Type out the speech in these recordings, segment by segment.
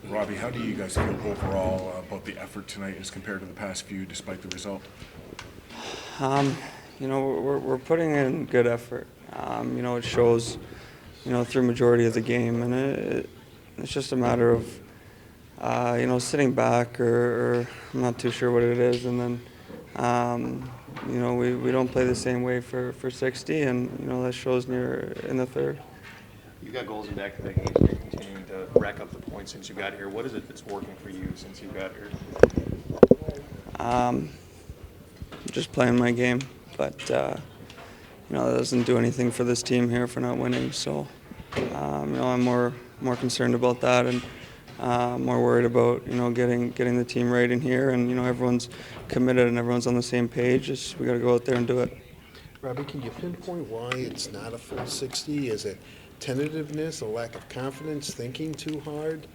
Robby, how do you guys feel overall about the effort tonight as compared to the past few, despite the result? Um, we're putting in good effort. It shows, through majority of the game, and it's just a matter of, sitting back or I'm not too sure what it is, and then, we don't play the same way for 60, and that shows in the third. You've got goals in back-to-back games, and you're continuing to rack up the points since you got here. What is it that's working for you since you got here? Just playing my game, but that doesn't do anything for this team here for not winning. So, I'm more concerned about that and more worried about getting the team right in here, and everyone's committed and everyone's on the same page. We got to go out there and do it. Robby, can you pinpoint why it's not a full 60? Is it tentativeness, a lack of confidence, thinking too hard?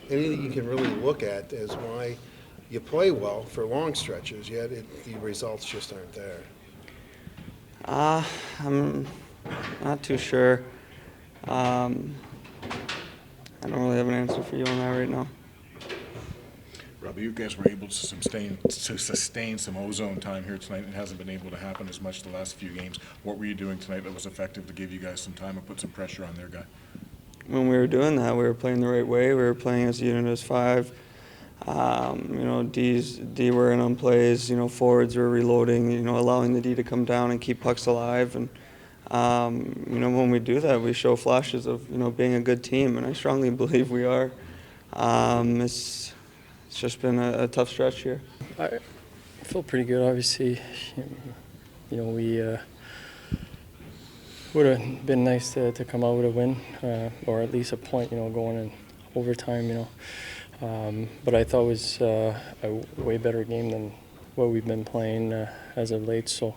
Anything you can really look at as why you play well for long stretches, yet the results just aren't there? I'm not too sure. I don't really have an answer for you on that right now. Robby, you guys were able to sustain some ozone time here tonight. It hasn't been able to happen as much the last few games. What were you doing tonight that was effective to give you guys some time and put some pressure on their guy? When we were doing that, we were playing the right way. We were playing as a unit as five. D were in on plays. Forwards were reloading. Allowing the D to come down and keep pucks alive. And when we do that, we show flashes of being a good team, and I strongly believe we are. It's just been a tough stretch here. I feel pretty good. Obviously, we would have been nice to come out with a win, or at least a point. Going in overtime. But I thought it was a way better game than what we've been playing as of late. So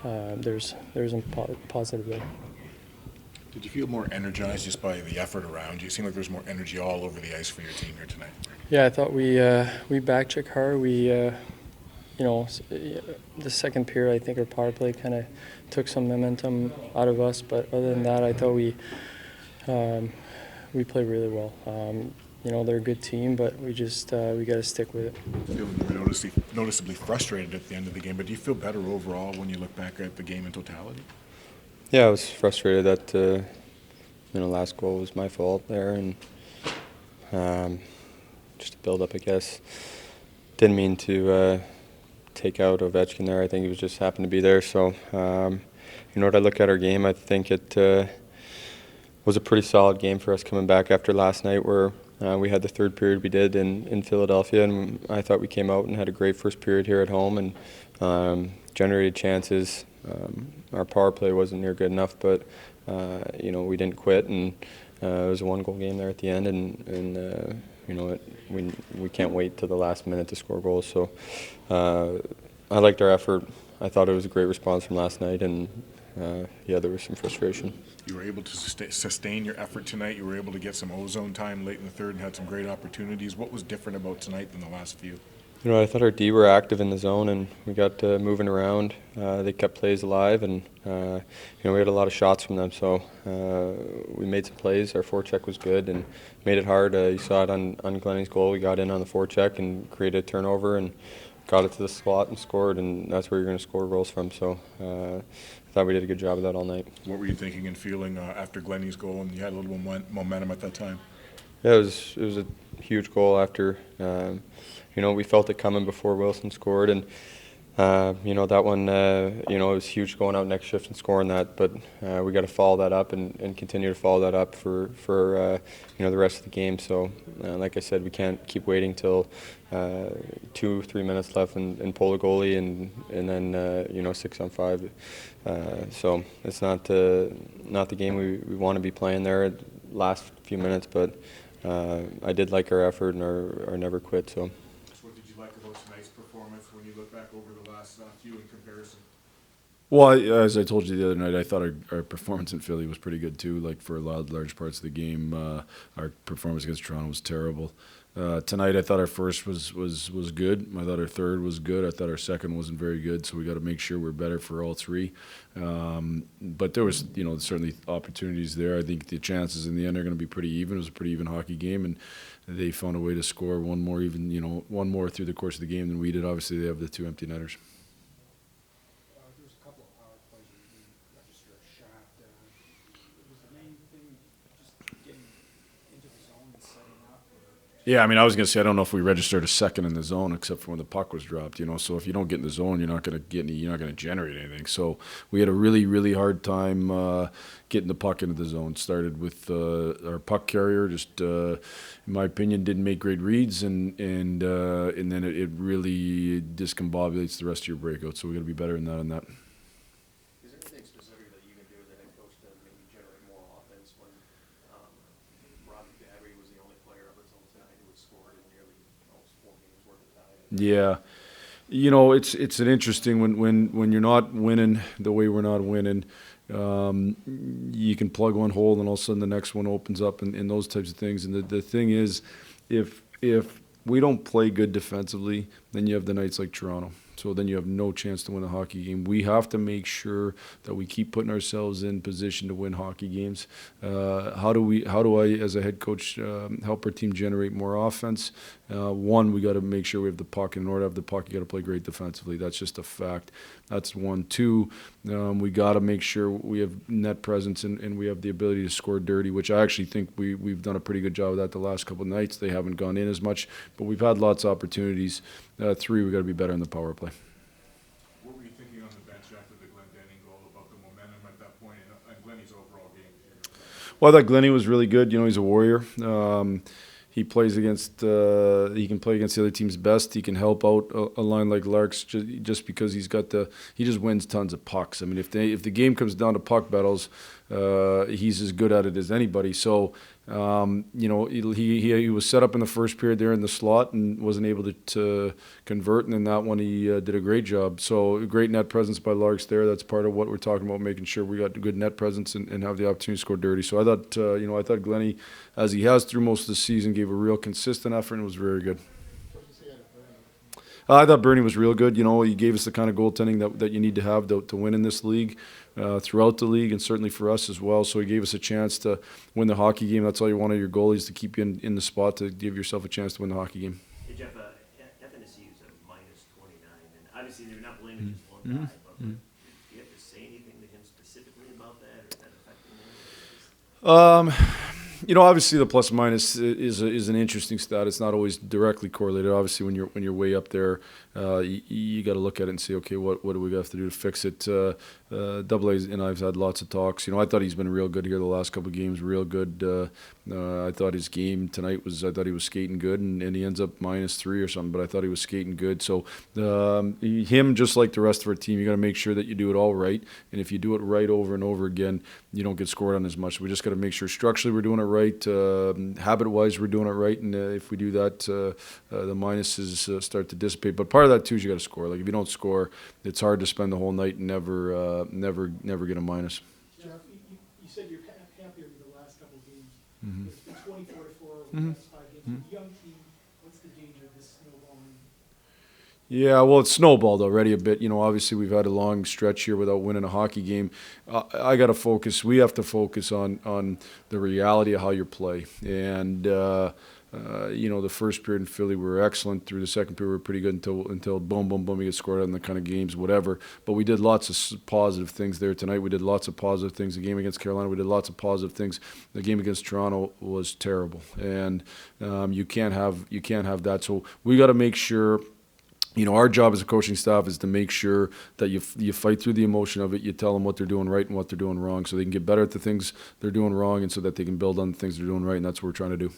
there's a positive there. Did you feel more energized just by the effort around you? It seemed like there's more energy all over the ice for your team here tonight. Yeah, I thought we back check hard. The second period, I think our power play kind of took some momentum out of us. But other than that, I thought we played really well. They're a good team, but we got to stick with it. You were noticeably frustrated at the end of the game, but do you feel better overall when you look back at the game in totality? Yeah, I was frustrated that last goal was my fault there, and just a build up, I guess. Didn't mean to take out Ovechkin there. I think it was just happened to be there. So, when I look at our game, I think it was a pretty solid game for us coming back after last night, where we had the third period we did in Philadelphia, and I thought we came out and had a great first period here at home and generated chances. Our power play wasn't near good enough, but we didn't quit, and it was a one-goal game there at the end, and we can't wait till the last minute to score goals. So I liked our effort. I thought it was a great response from last night, and there was some frustration. You were able to sustain your effort tonight. You were able to get some ozone time late in the third and had some great opportunities. What was different about tonight than the last few? I thought our D were active in the zone, and we got moving around. They kept plays alive, and we had a lot of shots from them. So we made some plays. Our forecheck was good and made it hard. You saw it on Glennie's goal. We got in on the forecheck and created a turnover and got it to the slot and scored, and that's where you're going to score goals from. So I thought we did a good job of that all night. What were you thinking and feeling after Glennie's goal, and you had a little momentum at that time? Yeah, it was a huge goal after. We felt it coming before Wilson scored, and that one, it was huge going out next shift and scoring that. But we got to follow that up and continue to follow that up for the rest of the game. So, like I said, we can't keep waiting till 2-3 minutes left and pull the goalie and then 6-on-5. So it's not the game we want to be playing there at the last few minutes, but I did like our effort and our never quit. So. What did you like about tonight's performance when you look back over the last few in comparison? Well, as I told you the other night, I thought our performance in Philly was pretty good too. Like for large parts of the game, our performance against Toronto was terrible. Tonight, I thought our first was good. I thought our third was good. I thought our second wasn't very good. So we got to make sure we're better for all three. But there was, certainly opportunities there. I think the chances in the end are going to be pretty even. It was a pretty even hockey game, and they found a way to score one more, even one more through the course of the game than we did. Obviously, they have the 2 empty netters. There's a couple of power plays where you didn't register a shot. Was the main thing just getting into the zone and setting up? Yeah, I mean, I was going to say, I don't know if we registered a second in the zone except for when the puck was dropped, So if you don't get in the zone, you're not going to generate anything. So we had a really, really hard time getting the puck into the zone. Started with our puck carrier, just in my opinion, didn't make great reads, and then it really discombobulates the rest of your breakout. So we got to be better than that. Is there anything specific that you can do as a head coach to maybe generate more offense when Robby Fabbri was the only player up until tonight who had scored in nearly almost 4 games worth of time? Yeah. It's an interesting when you're not winning the way we're not winning. You can plug one hole and all of a sudden the next one opens up and those types of things. And the thing is, if we don't play good defensively, then you have the nights like Toronto. So then you have no chance to win a hockey game. We have to make sure that we keep putting ourselves in position to win hockey games. How do I, as a head coach, help our team generate more offense? One, we got to make sure we have the puck. In order to have the puck, you got to play great defensively. That's just a fact. That's one. Two, we got to make sure we have net presence and we have the ability to score dirty, which I actually think we've done a pretty good job of that the last couple of nights. They haven't gone in as much, but we've had lots of opportunities. Three, we got to be better in the power play. What were you thinking on the bench after the Glendenning goal about the momentum at that point and Glennie's overall game? Well, I thought Glennie was really good. He's a warrior. He plays against. He can play against the other team's best. He can help out a line like Lark's just because he just wins tons of pucks. I mean, if the game comes down to puck battles, he's as good at it as anybody. So, he was set up in the first period there in the slot and wasn't able to convert. And in that one, he did a great job. So, great net presence by Larks there. That's part of what we're talking about, making sure we got good net presence and have the opportunity to score dirty. So, I thought Glennie, as he has through most of the season, gave a real consistent effort and was very good. I thought Bernie was real good. He gave us the kind of goaltending that you need to have to win in this league, throughout the league, and certainly for us as well. So he gave us a chance to win the hockey game. That's all you want of your goalies, to keep you in the spot to give yourself a chance to win the hockey game. Hey, Jeff, FNSU is a -29, and obviously they're not blaming just one guy, but do you have to say anything to him specifically about that, or is that affecting him? Obviously the plus minus is an interesting stat. It's not always directly correlated. Obviously, when you're way up there, you got to look at it and say, okay, what do we have to do to fix it? Double A and I've had lots of talks. I thought he's been real good here the last couple of games. Real good. I thought his game tonight I thought he was skating good, and he ends up -3 or something. But I thought he was skating good. So him, just like the rest of our team, you got to make sure that you do it all right. And if you do it right over and over again, you don't get scored on as much. We just got to make sure structurally we're doing it right, habit-wise we're doing it right, and if we do that, the minuses start to dissipate. But part of that too is you got to score. Like if you don't score, it's hard to spend the whole night and never get a minus. Jeff, you said you're happier with the last couple of games. It's been 24-4 over the last 5 games. Young team, what's the danger of this snowballing? Yeah, well, it's snowballed already a bit. Obviously we've had a long stretch here without winning a hockey game. I got to focus. We have to focus on the reality of how you play. And the first period in Philly we were excellent. Through the second period we were pretty good until boom, boom, boom, we get scored on the kind of games, whatever. But we did lots of positive things there tonight. We did lots of positive things. The game against Carolina, we did lots of positive things. The game against Toronto was terrible, and you can't have that. So we got to make sure. Our job as a coaching staff is to make sure that you fight through the emotion of it. You tell them what they're doing right and what they're doing wrong, so they can get better at the things they're doing wrong, and so that they can build on the things they're doing right. And that's what we're trying to do.